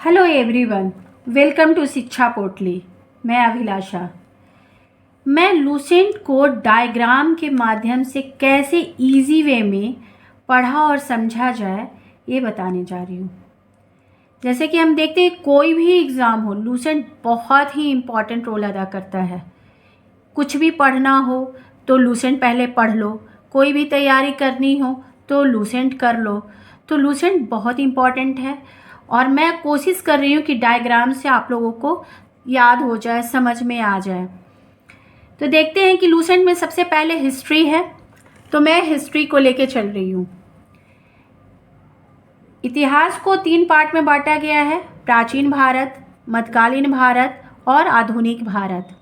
Hello everyone, welcome to शिक्षा पोटली। मैं अभिलाषा। मैं लूसेंट को डायग्राम के माध्यम से कैसे इजी वे में पढ़ा और समझा जाए ये बताने जा रही हूँ। जैसे कि हम देखते हैं कोई भी एग्ज़ाम हो, लूसेंट बहुत ही इम्पॉर्टेंट रोल अदा करता है। कुछ भी पढ़ना हो तो लूसेंट पहले पढ़ लो, कोई भी तैयारी करनी हो तो लूसेंट कर लो। तो लूसेंट बहुत इम्पॉर्टेंट है और मैं कोशिश कर रही हूँ कि डायग्राम से आप लोगों को याद हो जाए, समझ में आ जाए। तो देखते हैं कि लूसेंट में सबसे पहले हिस्ट्री है, तो मैं हिस्ट्री को लेके चल रही हूँ। इतिहास को 3 पार्ट में बांटा गया है: प्राचीन भारत, मध्यकालीन भारत और आधुनिक भारत।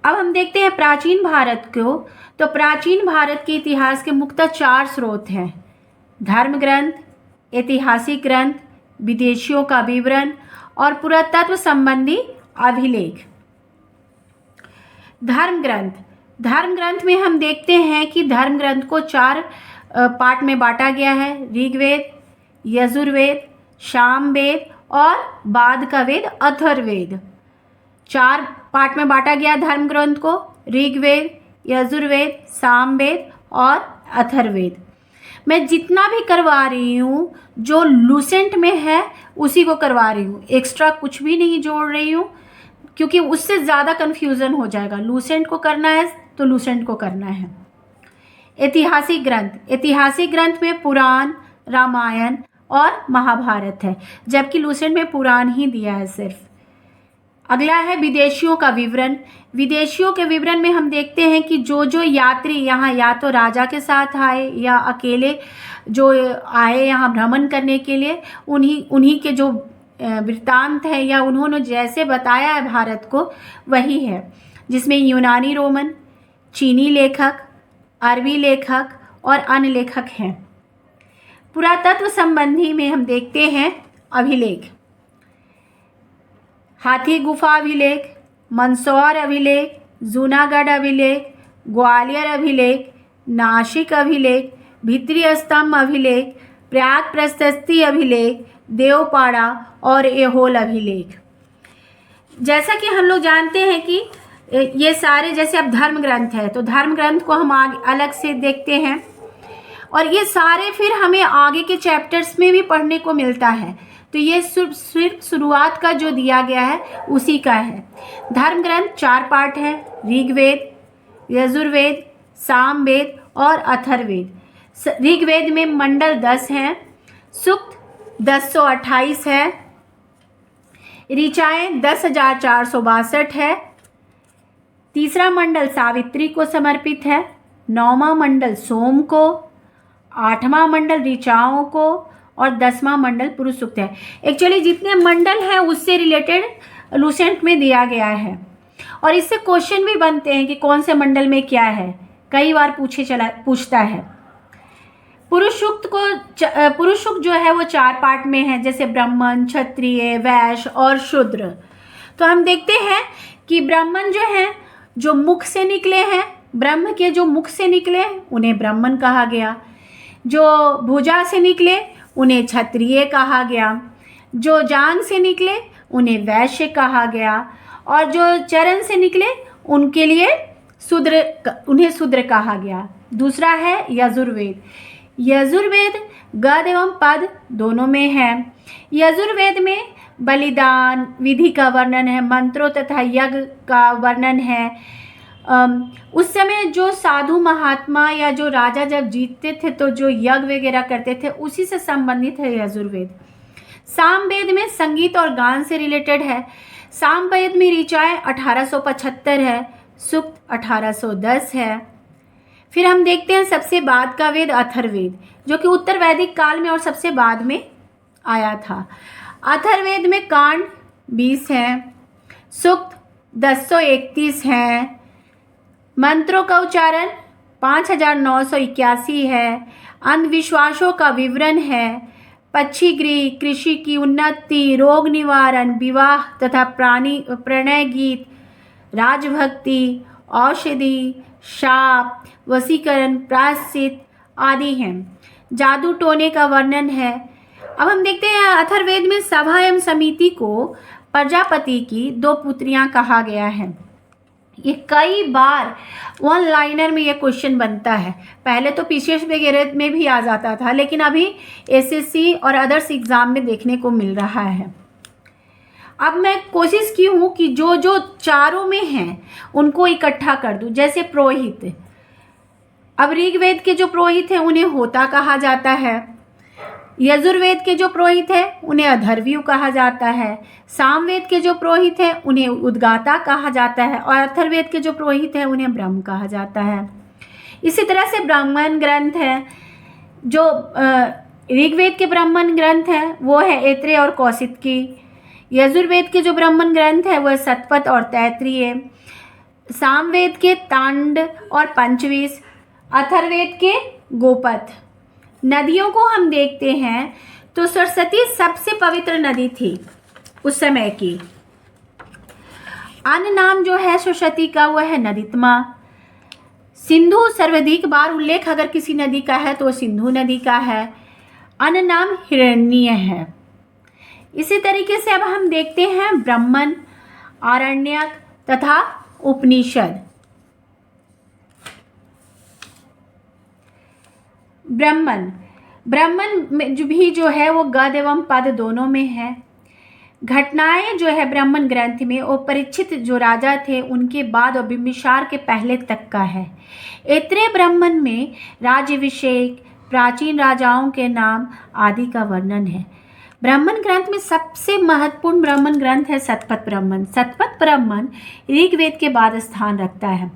अब हम देखते हैं प्राचीन भारत को। तो प्राचीन भारत के इतिहास के मुख्यतः 4 स्रोत हैं: धर्म ग्रंथ, ऐतिहासिक ग्रंथ, विदेशियों का विवरण और पुरातत्व संबंधी अभिलेख। धर्म ग्रंथ में हम देखते हैं कि धर्म ग्रंथ को 4 पार्ट में बांटा गया है: ऋग्वेद, यजुर्वेद, सामवेद और बाद का वेद अथर्ववेद। 4 पार्ट में बांटा गया धर्म ग्रंथ को: ऋग्वेद, यजुर्वेद, सामवेद और अथर्ववेद। मैं जितना भी करवा रही हूँ जो लूसेंट में है उसी को करवा रही हूँ, एक्स्ट्रा कुछ भी नहीं जोड़ रही हूँ, क्योंकि उससे ज़्यादा कन्फ्यूज़न हो जाएगा। लूसेंट को करना है तो लूसेंट को करना है। ऐतिहासिक ग्रंथ में पुराण, रामायण और महाभारत है, जबकि लूसेंट में पुराण ही दिया है सिर्फ। अगला है विदेशियों का विवरण। विदेशियों के विवरण में हम देखते हैं कि जो यात्री यहाँ या तो राजा के साथ आए या अकेले जो आए यहाँ भ्रमण करने के लिए, उन्हीं के जो वृत्तांत है या उन्होंने जैसे बताया है भारत को वही है, जिसमें यूनानी, रोमन, चीनी लेखक, अरबी लेखक और अन्य लेखक हैं। पुरातत्व संबंधी में हम देखते हैं अभिलेख: हाथी गुफा अभिलेख, मंदसौर अभिलेख, जूनागढ़ अभिलेख, ग्वालियर अभिलेख, नासिक अभिलेख, भित्री स्तंभ अभिलेख, प्रयाग प्रशस्ति अभिलेख, देवपाड़ा और ऐहोल अभिलेख। जैसा कि हम लोग जानते हैं कि ये सारे, जैसे अब धर्म ग्रंथ है तो धर्म ग्रंथ को हम आगे अलग से देखते हैं और ये सारे फिर हमें आगे के चैप्टर्स में भी पढ़ने को मिलता है। तो ये सिर्फ शुरुआत का जो दिया गया है उसी का है। धर्म ग्रंथ 4 पार्ट है: ऋग्वेद, यजुर्वेद, सामवेद और अथर्ववेद। ऋग्वेद में मंडल 10 हैं, सूक्त 1028 है, ऋचाएँ 10,462 है। तीसरा मंडल सावित्री को समर्पित है, 9वां मंडल सोम को, 8वां मंडल ऋचाओं को और 10वां मंडल पुरुष सूक्त है। एक्चुअली जितने मंडल हैं उससे रिलेटेड लूसेंट में दिया गया है और इससे क्वेश्चन भी बनते हैं कि कौन से मंडल में क्या है, कई बार पूछता है। पुरुष सूक्त जो है वो 4 पार्ट में है, जैसे ब्राह्मण, क्षत्रिय, वैश्य और शूद्र। तो हम देखते हैं कि ब्राह्मण जो है, जो मुख से निकले हैं, ब्रह्म के जो मुख से निकले उन्हें ब्राह्मण कहा गया। जो भुजा से निकले उन्हें क्षत्रिय कहा गया। जो जांघ से निकले उन्हें वैश्य कहा गया और जो चरण से निकले उनके लिए उन्हें शूद्र कहा गया। दूसरा है यजुर्वेद। यजुर्वेद गद एवं पद दोनों में है। यजुर्वेद में बलिदान विधि का वर्णन है, मंत्रों तथा यज्ञ का वर्णन है। उस समय जो साधु महात्मा या जो राजा जब जीतते थे तो जो यज्ञ वगैरह करते थे उसी से संबंधित है यजुर्वेद। सामवेद में संगीत और गान से रिलेटेड है। सामवेद में ऋचाएँ 1875 है, सूक्त 1810 है। फिर हम देखते हैं सबसे बाद का वेद अथर्ववेद, जो कि उत्तर वैदिक काल में और सबसे बाद में आया था। अथर्ववेद में कांड 20 हैं, सूक्त 1031 हैं, मंत्रों का उच्चारण 5981 है, अंधविश्वासों का विवरण है, पक्षीगृह, कृषि की उन्नति, रोग निवारण, विवाह तथा प्रणय गीत, राजभक्ति, औषधि, शाप, वशीकरण, प्रायश्चित आदि हैं। जादू टोने का वर्णन है। अब हम देखते हैं अथर्ववेद में सभा एवं समिति को प्रजापति की 2 पुत्रियां कहा गया है। ये कई बार वन लाइनर में ये क्वेश्चन बनता है। पहले तो पीसीएस वगैरह में भी आ जाता था, लेकिन अभी एसएससी और अदर्स एग्ज़ाम में देखने को मिल रहा है। अब मैं कोशिश की हूँ कि जो जो चारों में हैं उनको इकट्ठा कर दूँ। जैसे पुरोहित, अब ऋग्वेद के जो पुरोहित हैं उन्हें होता कहा जाता है, यजुर्वेद के जो पुरोहित हैं उन्हें अधर्व्यू कहा जाता है, सामवेद के जो पुरोहित हैं उन्हें उद्गाता कहा जाता है, और अथर्ववेद के जो पुरोहित हैं उन्हें ब्रह्म कहा जाता है। इसी तरह से ब्राह्मण ग्रंथ है, जो ऋग्वेद के ब्राह्मण ग्रंथ हैं वो है ऐत्रेय और कौशिकी, यजुर्वेद के जो ब्राह्मण ग्रंथ है वह शतपथ और तैत्तिरीय, सामवेद के तांड और पंचविश, अथर्ववेद के गोपथ। नदियों को हम देखते हैं तो सरस्वती सबसे पवित्र नदी थी उस समय की। अन्य नाम जो है सरस्वती का वह है नदीतमा। सिंधु सर्वाधिक बार उल्लेख अगर किसी नदी का है तो सिंधु नदी का है। अन्य नाम हिरण्य है। इसी तरीके से अब हम देखते हैं ब्राह्मण, आरण्यक तथा उपनिषद। ब्राह्मण में जो है वो गद एवं पद दोनों में है। घटनाएं जो है ब्राह्मण ग्रंथ में वो परीक्षित जो राजा थे उनके बाद और बिंबिसार के पहले तक का है। ऐत्रेय ब्राह्मण में राज्याभिषेक, प्राचीन राजाओं के नाम आदि का वर्णन है। ब्राह्मण ग्रंथ में सबसे महत्वपूर्ण ब्राह्मण ग्रंथ है शतपथ ब्राह्मण। शतपथ ब्राह्मण ऋग्वेद के बाद स्थान रखता है।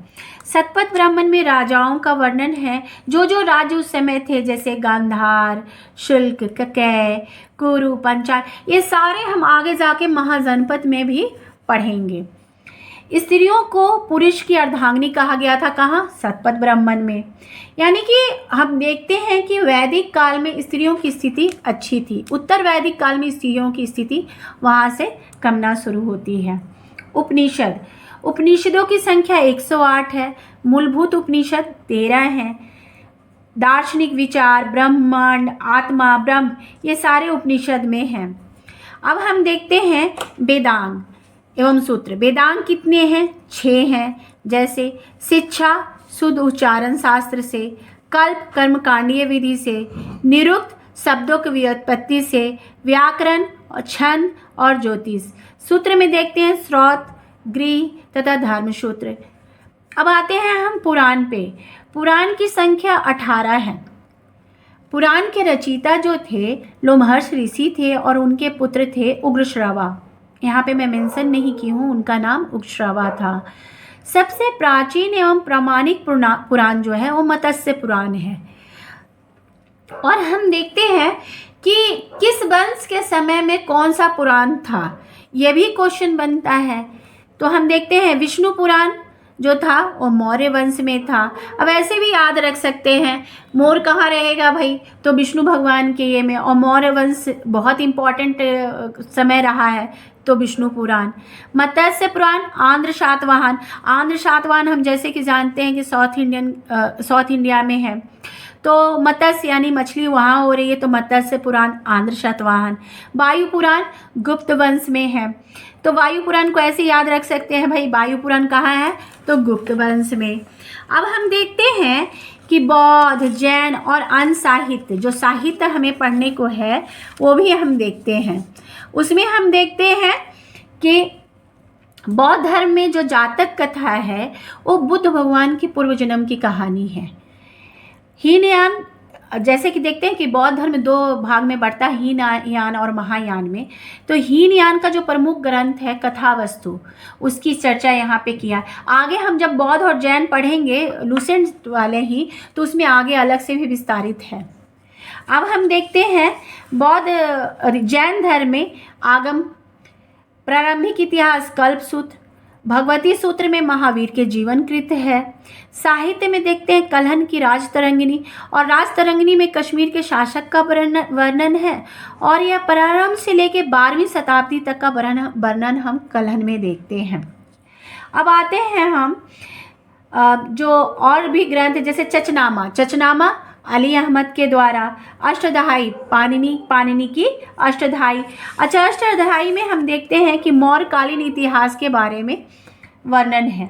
शतपथ ब्राह्मण में राजाओं का वर्णन है, जो जो राज्य उस समय थे, जैसे गांधार, शुल्क, ककेय, कुरु, पंचाल, ये सारे हम आगे जाके महाजनपद में भी पढ़ेंगे। स्त्रियों को पुरुष की अर्धांगिनी कहा गया था, कहाँ? शतपथ ब्राह्मण में। यानी कि हम देखते हैं कि वैदिक काल में स्त्रियों की स्थिति अच्छी थी, उत्तर वैदिक काल में स्त्रियों की स्थिति वहाँ से कमना शुरू होती है। उपनिषद, उपनिषदों की संख्या 108 है। मूलभूत उपनिषद 13 हैं। दार्शनिक विचार, ब्रह्मांड, आत्मा, ब्रह्म, ये सारे उपनिषद में हैं। अब हम देखते हैं वेदांग एवं सूत्र। वेदांग कितने हैं? 6 हैं। जैसे शिक्षा शुद्ध उच्चारण शास्त्र से, कल्प कर्मकांडीय विधि से, निरुक्त शब्दों की व्युत्पत्ति से, व्याकरण और छंद और ज्योतिष। सूत्र में देखते हैं श्रौत, गृह तथा धर्मसूत्र। अब आते हैं हम पुराण पे। पुराण की संख्या 18 है। पुराण के रचयिता जो थे लोमहर्षि ऋषि थे और उनके पुत्र थे उग्रश्रवा। यहाँ पे मैं मेंशन नहीं की हूँ, उनका नाम उग्रश्रवा था। सबसे प्राचीन एवं प्रामाणिक पुराण जो है वो मत्स्य पुराण है। और हम देखते हैं कि किस वंश के समय में कौन सा पुराण था, ये भी क्वेश्चन बनता है। तो हम देखते हैं विष्णु पुराण जो था वो मौर्य वंश में था। अब ऐसे भी याद रख सकते हैं, मोर कहाँ रहेगा भाई, तो विष्णु भगवान के ये में, और मौर्य वंश बहुत इम्पॉर्टेंट समय रहा है तो विष्णु पुराण। मत्स्य पुराण आंध्र शातवाहन। आंध्र शातवाहन हम जैसे कि जानते हैं कि साउथ इंडिया में है, तो मत्स्य यानी मछली वहाँ हो रही है, तो मत्स्य पुराण आंध्र शातवाहन। वायु पुराण गुप्त वंश में है, तो वायु पुराण को ऐसे याद रख सकते हैं भाई, वायु पुराण कहाँ है, तो गुप्त वंश में। अब हम देखते हैं कि बौद्ध, जैन और अन्य साहित्य, जो साहित्य हमें पढ़ने को है वो भी हम देखते हैं। उसमें हम देखते हैं कि बौद्ध धर्म में जो जातक कथा है वो बुद्ध भगवान की पूर्व जन्म की कहानी है। हीनयान, जैसे कि देखते हैं कि बौद्ध धर्म 2 भाग में बढ़ता है, हीनयान और महायान में। तो हीनयान का जो प्रमुख ग्रंथ है कथावस्तु, उसकी चर्चा यहाँ पे किया। आगे हम जब बौद्ध और जैन पढ़ेंगे लूसेंट वाले ही, तो उसमें आगे अलग से भी विस्तारित है। अब हम देखते हैं बौद्ध जैन धर्म में आगम, प्रारंभिक इतिहास कल्पसूत्र, भगवती सूत्र में महावीर के जीवन कृत है। साहित्य में देखते हैं कल्हन की राजतरंगिनी, और राजतरंगिनी में कश्मीर के शासक का वर्णन है, और यह प्रारंभ से लेकर 12वीं शताब्दी तक का वर्णन हम कल्हन में देखते हैं। अब आते हैं हम जो और भी ग्रंथ, जैसे चचनामा। चचनामा अली अहमद के द्वारा। अष्टधाई पाणिनि की अष्टधाई। अच्छा, अष्टधाई में हम देखते हैं कि मौर्यकालीन इतिहास के बारे में वर्णन है।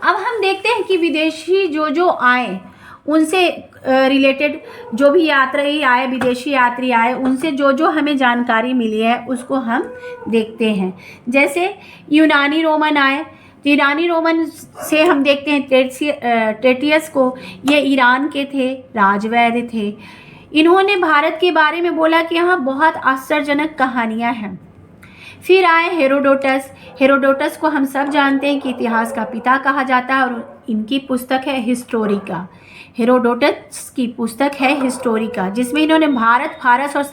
अब हम देखते हैं कि विदेशी जो आए उनसे रिलेटेड जो भी यात्री आए, विदेशी यात्री आए, उनसे जो हमें जानकारी मिली है उसको हम देखते हैं। जैसे यूनानी रोमन आए, तो ईरानी रोमन से हम देखते हैं टेटियस को, ये ईरान के थे, राजवैद्य थे। इन्होंने भारत के बारे में बोला कि यहाँ बहुत आश्चर्यजनक कहानियाँ हैं। फिर आए हेरोडोटस। हेरोडोटस को हम सब जानते हैं कि इतिहास का पिता कहा जाता है और इनकी पुस्तक है हिस्टोरिका। हेरोडोटस की पुस्तक है हिस्टोरिका, जिसमें इन्होंने भारत, फारस और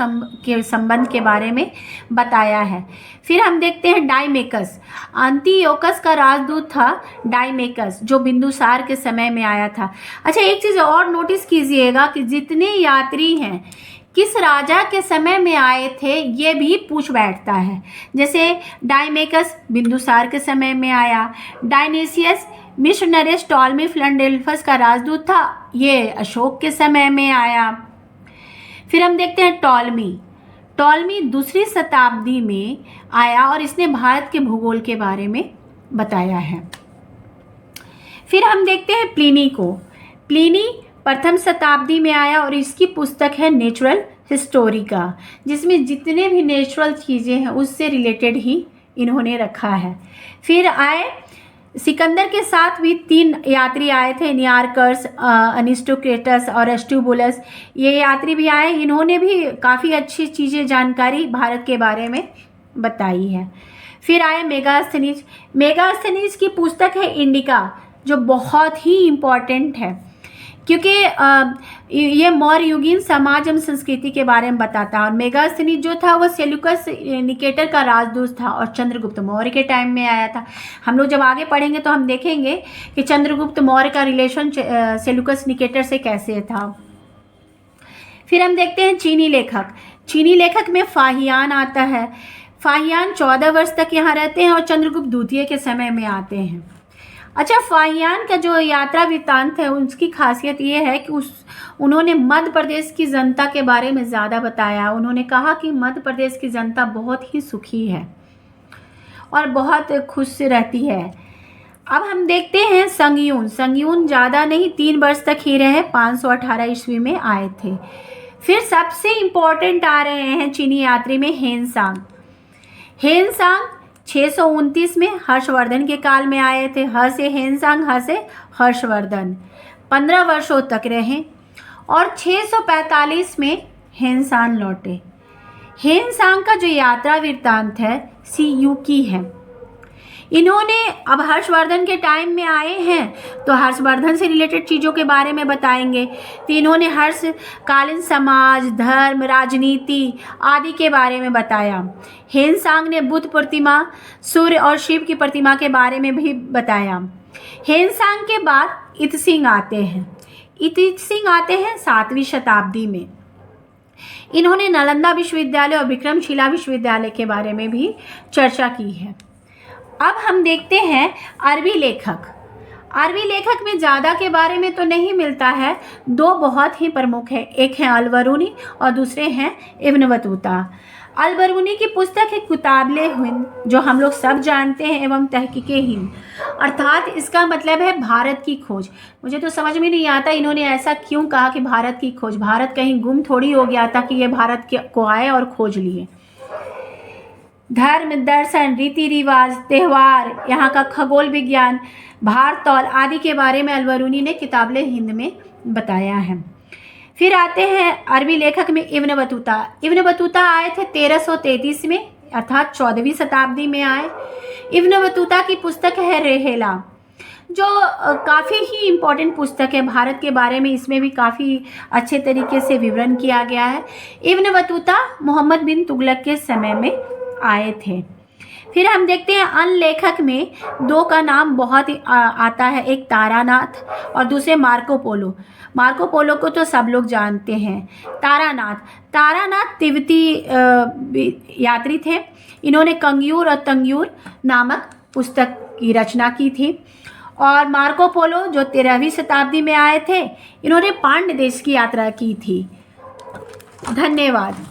के संबंध के बारे में बताया है। फिर हम देखते हैं डाइमेकस। अंतियोकस का राजदूत था डाइमेकस, जो बिंदुसार के समय में आया था। अच्छा, एक चीज़ और नोटिस कीजिएगा कि जितने यात्री हैं किस राजा के समय में आए थे ये भी पूछ बैठता है। जैसे डाइमेकस बिंदुसार के समय में आया, डायनेसियस मिशनरिस टॉलमी फिलाडेल्फस का राजदूत था, ये अशोक के समय में आया। फिर हम देखते हैं टॉलमी दूसरी शताब्दी में आया और इसने भारत के भूगोल के बारे में बताया है। फिर हम देखते हैं प्लिनी को। प्लिनी प्रथम शताब्दी में आया और इसकी पुस्तक है नेचुरल हिस्टोरिका, जिसमें जितने भी नेचुरल चीज़ें हैं उससे रिलेटेड ही इन्होंने रखा है। फिर आए सिकंदर के साथ भी 3 यात्री आए थे, नियारकर्स, अनिस्टोक्रेटस और एस्ट्यूबुलस। ये यात्री भी आए, इन्होंने भी काफ़ी अच्छी चीज़ें, जानकारी भारत के बारे में बताई है। फिर आए मेगास्थनीज। मेगास्थनीज की पुस्तक है इंडिका, जो बहुत ही इम्पॉर्टेंट है क्योंकि ये मौर्य युगीन समाज एवं संस्कृति के बारे में बताता है। और मेगास्थनीज जो था वो सेल्यूकस निकेटर का राजदूत था और चंद्रगुप्त मौर्य के टाइम में आया था। हम लोग जब आगे पढ़ेंगे तो हम देखेंगे कि चंद्रगुप्त मौर्य का रिलेशन सेल्यूकस निकेटर से कैसे था। फिर हम देखते हैं चीनी लेखक। चीनी लेखक में फाहियान आता है। फाहियान 14 वर्ष तक यहाँ रहते हैं और चंद्रगुप्त द्वितीय के समय में आते हैं। अच्छा, फाहियान का जो यात्रा वृत्तांत है उसकी खासियत ये है कि उन्होंने मध्य प्रदेश की जनता के बारे में ज़्यादा बताया। उन्होंने कहा कि मध्य प्रदेश की जनता बहुत ही सुखी है और बहुत खुश रहती है। अब हम देखते हैं संगयून। संगयून ज़्यादा नहीं, 3 वर्ष तक ही रहे, 518 ईस्वी में आए थे। फिर सबसे इम्पोर्टेंट आ रहे हैं चीनी यात्री में हेनसांग। हेनसांग 629 में हर्षवर्धन के काल में आए थे। ह से हेनसांग, ह से हर्षवर्धन। 15 वर्षों तक रहे और 645 में हेनसांग लौटे। हेनसांग का जो यात्रा वृत्तांत है सीयू की है। इन्होंने, अब हर्षवर्धन के टाइम में आए हैं तो हर्षवर्धन से रिलेटेड चीज़ों के बारे में बताएंगे। तो इन्होंने हर्षकालीन समाज, धर्म, राजनीति आदि के बारे में बताया। हेनसांग ने बुद्ध प्रतिमा, सूर्य और शिव की प्रतिमा के बारे में भी बताया। हेनसांग के बाद इतसिंग आते हैं। इतसिंग आते हैं 7वीं शताब्दी में। इन्होंने नालंदा विश्वविद्यालय और विक्रमशिला विश्वविद्यालय के बारे में भी चर्चा की है। अब हम देखते हैं अरबी लेखक। अरबी लेखक में ज़्यादा के बारे में तो नहीं मिलता है, 2 बहुत ही प्रमुख है, एक है अल-बरूनी और दूसरे हैं इब्न बतूता। अल-बरूनी की पुस्तक है किताबे हिंद, जो हम लोग सब जानते हैं, एवं तहकीके हिंद, अर्थात इसका मतलब है भारत की खोज। मुझे तो समझ में नहीं आता इन्होंने ऐसा क्यों कहा कि भारत की खोज। भारत कहीं गुम थोड़ी हो गया था कि ये भारत को आए और खोज लिए। धर्म, दर्शन, रीति रिवाज, त्यौहार, यहाँ का खगोल विज्ञान, भारतौल आदि के बारे में अल-बरूनी ने किताबे हिंद में बताया है। फिर आते हैं अरबी लेखक में इब्न बतूता। इब्न बतूता आए थे 1333 में, अर्थात 14वीं शताब्दी में आए। इब्न बतूता की पुस्तक है रेहेला, जो काफ़ी ही इम्पोर्टेंट पुस्तक है भारत के बारे में। इसमें भी काफ़ी अच्छे तरीके से विवरण किया गया है। इब्न बतूता मोहम्मद बिन तुगलक के समय में आए थे। फिर हम देखते हैं अन्य लेखक में 2 का नाम बहुत ही आता है, एक तारानाथ और दूसरे मार्को पोलो। मार्को पोलो को तो सब लोग जानते हैं। तारानाथ तिब्बती यात्री थे। इन्होंने कंग्यूर और तंग्यूर नामक पुस्तक की रचना की थी और मार्को पोलो जो 13वीं शताब्दी में आए थे, इन्होंने पांड्य देश की यात्रा की थी। धन्यवाद।